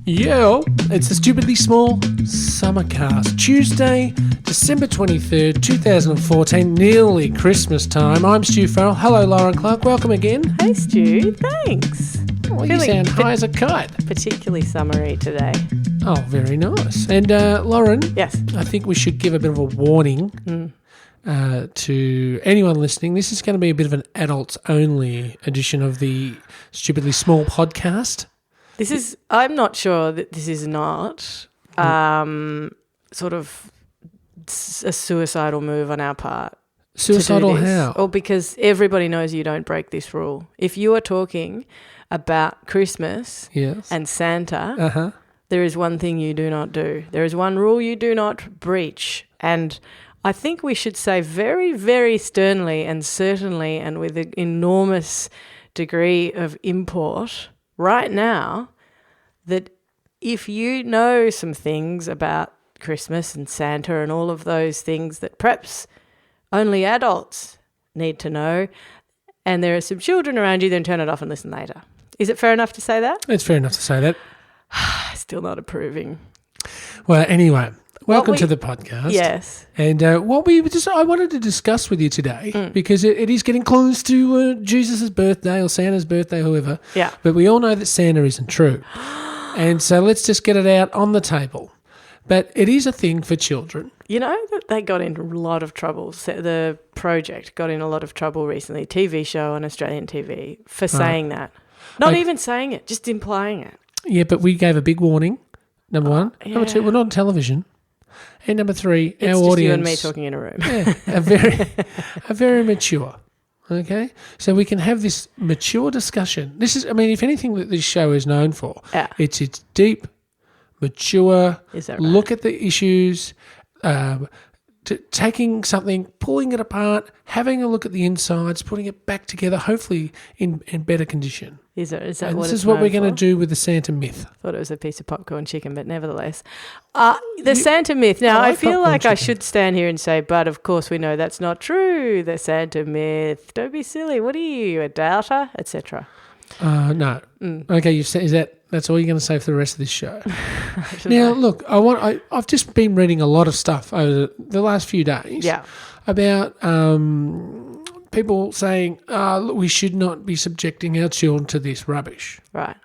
Yo, it's the Stupidly Small Summercast. Tuesday, December 23rd, 2014, nearly Christmas time. I'm Stu Farrell. Hello, Lauren Clark. Welcome again. Hey, Stu. Thanks. Well, you sound high as a kite. Particularly summery today. Oh, very nice. And Lauren, Yes. I think we should give a bit of a warning to anyone listening. This is going to be a bit of an adults-only edition of the Stupidly Small podcast. I'm not sure that this is not sort of a suicidal move on our part. Suicidal how? Or because everybody knows you don't break this rule. If you are talking about Christmas and Santa, there is one thing you do not do. There is one rule you do not breach. And I think we should say very, very sternly and certainly and with an enormous degree of import right now that if you know some things about Christmas and Santa and all of those things that perhaps only adults need to know and there are some children around you, then turn it off and listen later. Is it fair enough to say that? It's fair enough to say that. Still not approving. Well, anyway, welcome to the podcast. Yes. And I wanted to discuss with you today because it is getting close to Jesus' birthday or Santa's birthday, whoever. Yeah. But we all know that Santa isn't true. And so let's just get it out on the table. But it is a thing for children. You know that they got in a lot of trouble. The project got in a lot of trouble recently, TV show on Australian TV, for saying that. Not even saying it, just implying it. Yeah, but we gave a big warning, number one. Yeah. Number two, we're not on television. And number three, it's our just audience. you and me talking in a room. Are very mature. Okay? So we can have this mature discussion. This is, if anything that this show is known for, it's deep, mature, look at the issues, taking something, pulling it apart, having a look at the insides, putting it back together, hopefully in better condition. Is that and what this it's is what we're known going to for? do with the Santa myth. Thought it was a piece of popcorn chicken, but nevertheless. The Santa myth. Now, I feel like I should stand here and say, but of course we know that's not true. The Santa myth. Don't be silly. What are you, a doubter, etc.? No. Okay, that's all you're going to say for the rest of this show. Now, look, I've just been reading a lot of stuff over the last few days about people saying, look, we should not be subjecting our children to this rubbish. Right.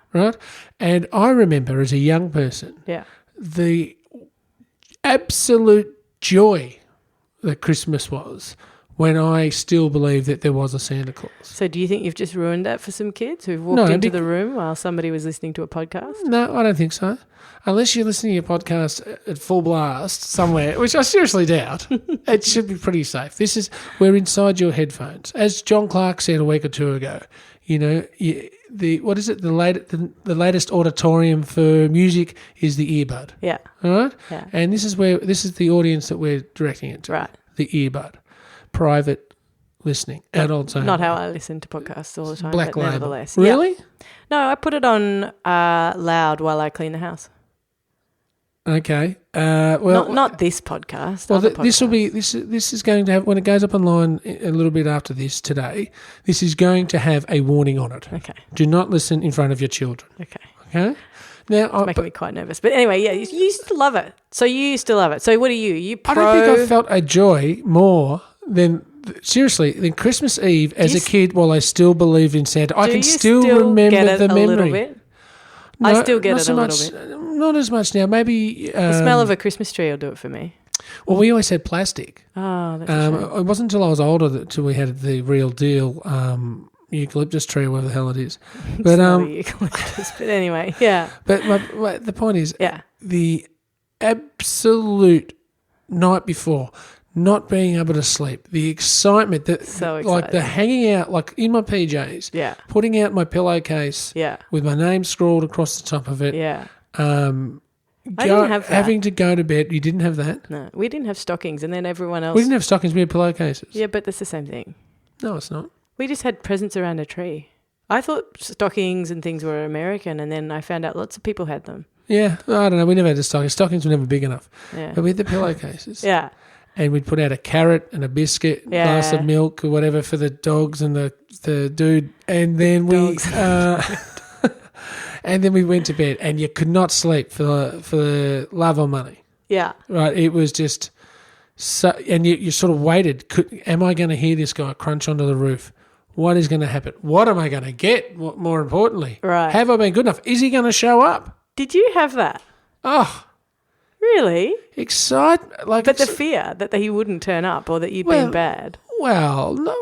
And I remember as a young person the absolute joy that Christmas was when I still believed that there was a Santa Claus. So do you think you've just ruined that for some kids who've walked into the room while somebody was listening to a podcast? No, I don't think so. Unless you're listening to your podcast at full blast somewhere, which I seriously doubt, it should be pretty safe. We're inside your headphones. As John Clark said a week or two ago, the latest auditorium for music is the earbud. Yeah. All right? Yeah. And this is the audience that we're directing it to. Right. The earbud. Private listening. Adults only. Not how I listen to podcasts all the time, Black but label. nevertheless. Really? Yeah. No, I put it on loud while I clean the house. Okay. Not this podcast. Well, this is going to have, when it goes up online a little bit after this today, this is going to have a warning on it. Okay. Do not listen in front of your children. Okay. Now, it's making me quite nervous. But anyway, you used to love it. So you used to love it. So what are you? You pro? I don't think I felt a joy more than Christmas Eve as a kid while I still believed in Santa. I can still remember the memory. Little bit? No, I still get it a little bit. Not as much now. Maybe the smell of a Christmas tree will do it for me. Well, we always had plastic. Oh, that's a shame. It wasn't until I was older that we had the real deal eucalyptus tree or whatever the hell it is. But eucalyptus. But anyway, yeah. But the point is, the absolute night before, not being able to sleep, the excitement, like the hanging out, like in my PJs, putting out my pillowcase, with my name scrawled across the top of it, I didn't have that. Having to go to bed. You didn't have that? No, we didn't have stockings, and then everyone else. We didn't have stockings. We had pillowcases. Yeah, but that's the same thing. No, it's not. We just had presents around a tree. I thought stockings and things were American, and then I found out lots of people had them. Yeah, I don't know. We never had the stockings. Stockings were never big enough. Yeah. But we had the pillowcases. Yeah. And we'd put out a carrot and a biscuit, glass of milk or whatever for the dogs and the dude. And then And then we went to bed, and you could not sleep for the love or money. Yeah. Right? It was just so, and you sort of waited. Am I going to hear this guy crunch onto the roof? What is going to happen? What am I going to get? More importantly, right? Have I been good enough? Is he going to show up? Did you have that? Oh, really? Excitement, but the fear that he wouldn't turn up or that you'd been bad. Well, no,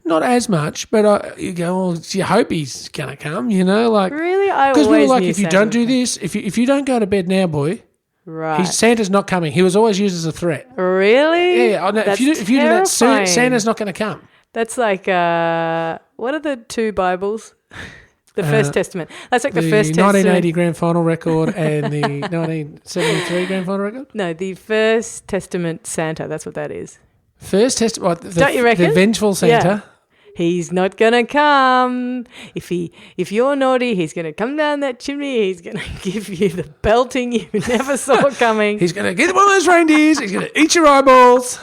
not as much. But you go, well, you hope he's going to come. You know, like really, I because always we were like, knew if you don't do this, if you don't go to bed now, boy. Right. Santa's not coming. He was always used as a threat. Really? Yeah. No, That's if you do that, Santa's not going to come. That's like, what are the two Bibles? The First Testament. That's like the First Testament. The 1980 Grand Final record and the 1973 Grand Final record? No, the First Testament Santa. That's what that is. First Testament? Don't you reckon? The vengeful Santa? Yeah. He's not going to come. If you're naughty, he's going to come down that chimney. He's going to give you the belting you never saw coming. He's going to get one of those reindeers. He's going to eat your eyeballs.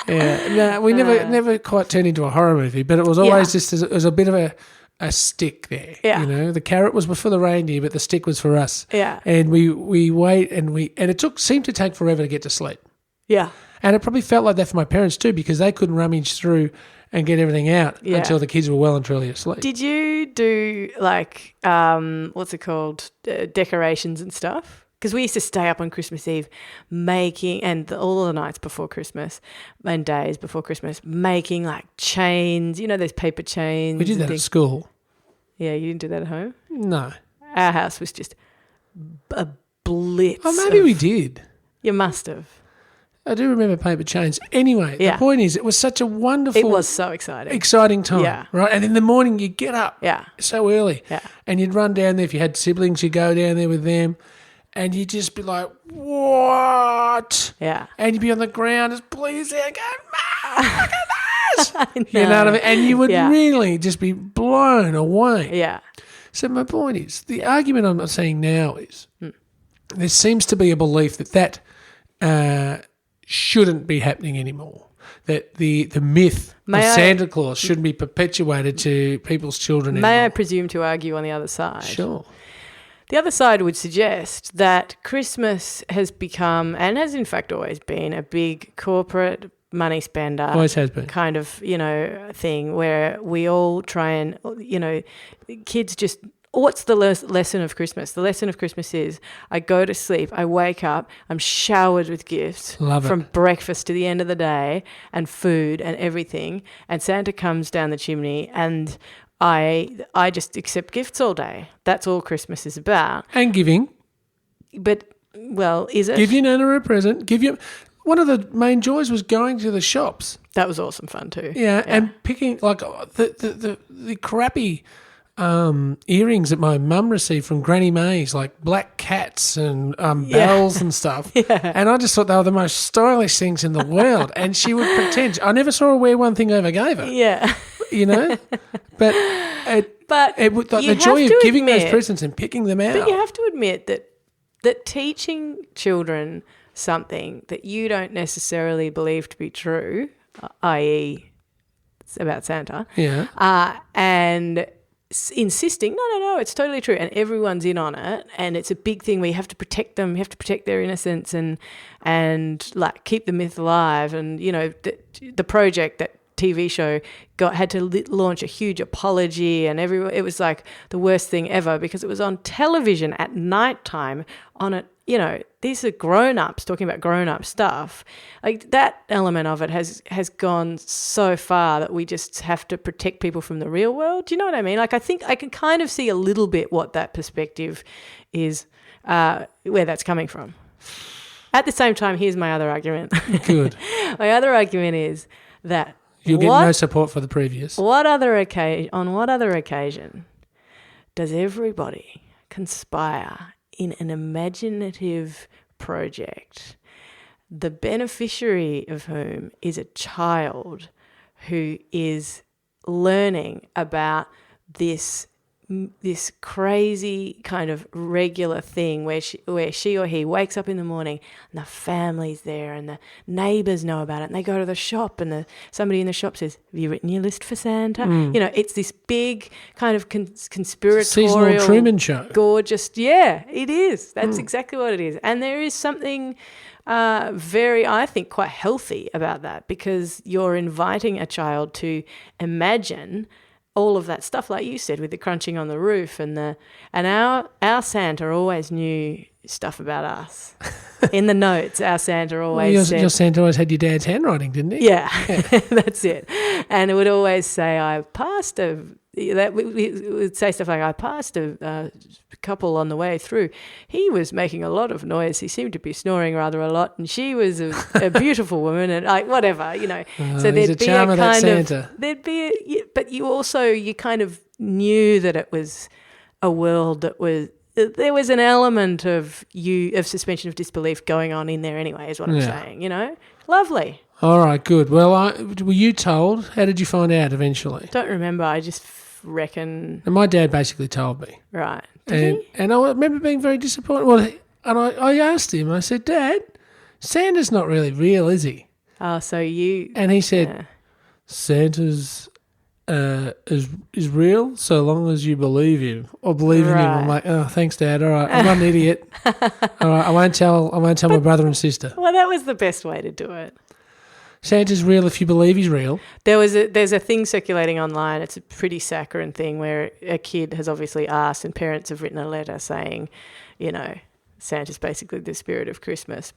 Yeah, no, we never quite turned into a horror movie, but it was always just it was a bit of a stick there. Yeah. You know, the carrot was for the reindeer, but the stick was for us. Yeah. And we wait and it seemed to take forever to get to sleep. Yeah. And it probably felt like that for my parents too, because they couldn't rummage through and get everything out until the kids were well and truly asleep. Did you do like what's it called, decorations and stuff? Because we used to stay up on Christmas Eve making, and all the nights before Christmas and days before Christmas, making like chains, you know, those paper chains. We did that at school. Yeah, you didn't do that at home? No. Our house was just a blitz. Oh, maybe we did. You must have. I do remember paper chains. Anyway, the point is it was such a wonderful... It was so exciting. Exciting time, right? And in the morning you get up so early and you'd run down there. If you had siblings, you'd go down there with them. And you'd just be like, what? Yeah. And you'd be on the ground just bleeding out going, Mom, look at this. You know what I mean? And you would really just be blown away. Yeah. So my point is, the argument I'm saying now is there seems to be a belief that shouldn't be happening anymore. That the myth of Santa Claus shouldn't be perpetuated to people's children anymore. May I presume to argue on the other side? Sure. The other side would suggest that Christmas has become, and has in fact always been, a big corporate money spender. Always has been. Kind of, thing where we all try and, kids just, what's the lesson of Christmas? The lesson of Christmas is I go to sleep, I wake up, I'm showered with gifts from breakfast to the end of the day and food and everything, and Santa comes down the chimney and I just accept gifts all day. That's all Christmas is about. And giving. But, well, is it? Give your nana a present. One of the main joys was going to the shops. That was awesome fun too. Yeah. And picking like the crappy earrings that my mum received from Granny May's, like black cats and bells and stuff. Yeah. And I just thought they were the most stylish things in the world. And she would pretend. I never saw her wear one thing I ever gave her. Yeah. You know? But the joy of giving those presents and picking them out. But you have to admit that teaching children something that you don't necessarily believe to be true, i.e. about Santa, and insisting, no, it's totally true, and everyone's in on it, and it's a big thing where you have to protect them, you have to protect their innocence and like keep the myth alive, and the project that TV show had to launch a huge apology, and it was like the worst thing ever because it was on television at nighttime on it. These are grown-ups talking about grown-up stuff. Like that element of it has gone so far that we just have to protect people from the real world. Do you know what I mean? Like I think I can kind of see a little bit what that perspective is, where that's coming from. At the same time, here's my other argument. Good. My other argument is that you'll get no support for the previous. On what other occasion does everybody conspire in an imaginative project, the beneficiary of whom is a child who is learning about this this crazy kind of regular thing where she or he wakes up in the morning and the family's there and the neighbours know about it and they go to the shop and somebody in the shop says, have you written your list for Santa? It's this big kind of conspiratorial, seasonal Truman Show. Gorgeous. Yeah, it is. That's exactly what it is. And there is something very, I think, quite healthy about that, because you're inviting a child to imagine all of that stuff, like you said, with the crunching on the roof and our Santa always knew stuff about us. In the notes, our Santa always said... Your Santa always had your dad's handwriting, didn't he? Yeah. That's it. And it would always say, I passed a... That we would say stuff like, I passed a couple on the way through. He was making a lot of noise. He seemed to be snoring rather a lot, and she was a beautiful woman, and like whatever, So there'd be a kind of but you kind of knew that it was a world that was. There was an element of suspension of disbelief going on in there anyway, is what I'm saying. Lovely. All right, good. Well, were you told? How did you find out eventually? Don't remember. I just reckon. And my dad basically told me. Right. And I remember being very disappointed. Well, and I asked him, I said, Dad, Santa's not really real, is he? Oh, so you... And he said, Santa's is real so long as you believe him or believe in him. I'm like, oh, thanks, Dad. All right, I'm not an idiot. All right, I won't tell my brother and sister. Well, that was the best way to do it. Santa's real if you believe he's real. There's a thing circulating online. It's a pretty saccharine thing where a kid has obviously asked and parents have written a letter saying, Santa's basically the spirit of Christmas,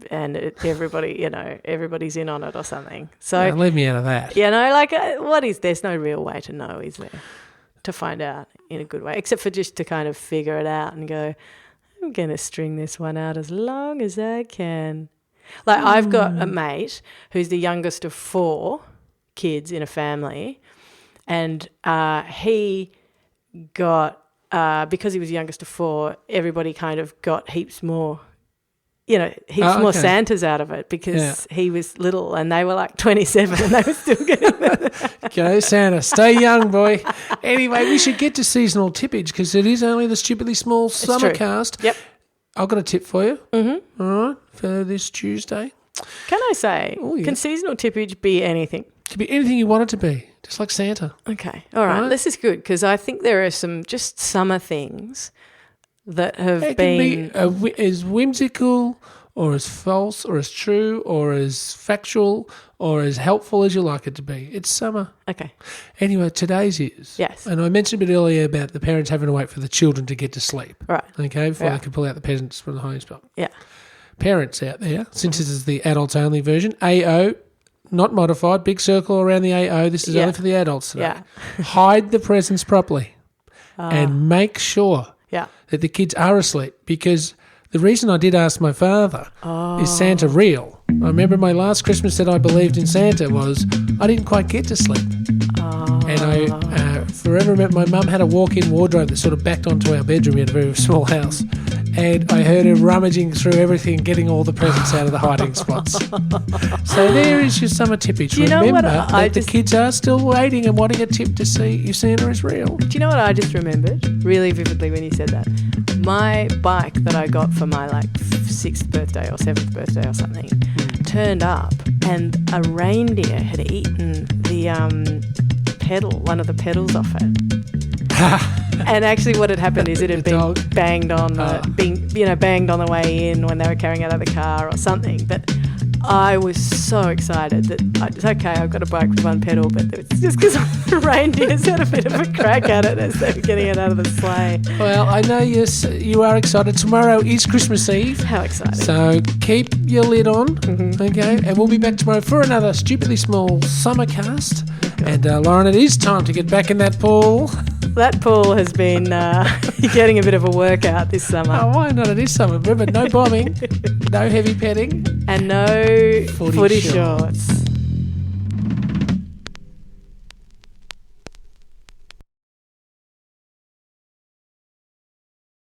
and everybody's in on it or something. So leave me out of that. There's no real way to know, is there, to find out in a good way, except for just to kind of figure it out and go, I'm going to string this one out as long as I can. Like I've got a mate who's the youngest of 4 kids in a family, and he got, because he was the youngest of 4, everybody kind of got heaps more more Santas out of it because he was little and they were like 27 and they were still getting that. Go Santa, stay young, boy. Anyway, we should get to seasonal tippage because it is only the stupidly small Summercast. Yep. I've got a tip for you. Mm-hmm. All right, for this Tuesday. Can I say, can seasonal tippage be anything? It could be anything you want it to be, just like Santa. Okay, all right. This is good because I think there are some just summer things that have been... Can be as whimsical or as false or as true or as factual or as helpful as you like it to be. It's summer. Okay. Anyway, today's is. Yes. And I mentioned a bit earlier about the parents having to wait for the children to get to sleep. Right. Okay, before they can pull out the presents from the home spot. Yeah. Parents out there, since this is the adults-only version, AO, not modified, big circle around the AO. This is only for the adults today. Yeah. Hide the presents properly and make sure that the kids are asleep, because the reason I did ask my father, is Santa real? I remember my last Christmas that I believed in Santa was I didn't quite get to sleep. And I forever remember my mum had a walk-in wardrobe that sort of backed onto our bedroom. We had a very small house. And I heard her rummaging through everything, getting all the presents out of the hiding spots. So there is your summer tippage. Remember that the kids are still waiting and wanting a tip to see if Santa is real. Do you know what I just remembered really vividly when you said that? My bike that I got for my 6th birthday or 7th birthday or something turned up, and a reindeer had eaten the one of the pedals off it. And actually what had happened is it had been banged on banged on the way in when they were carrying it out of the car or something. But I was so excited that it's okay, I've got a bike with one pedal, but it's just because the reindeers had a bit of a crack at it as they were getting it out of the sleigh. Well, I know you are excited. Tomorrow is Christmas Eve. How exciting. So keep your lid on, okay? And we'll be back tomorrow for another stupidly small Summercast. And Lauren, it is time to get back in that pool. That pool has been getting a bit of a workout this summer. Oh, why not? It is summer. Remember, no bombing, no heavy petting. And no footy shorts.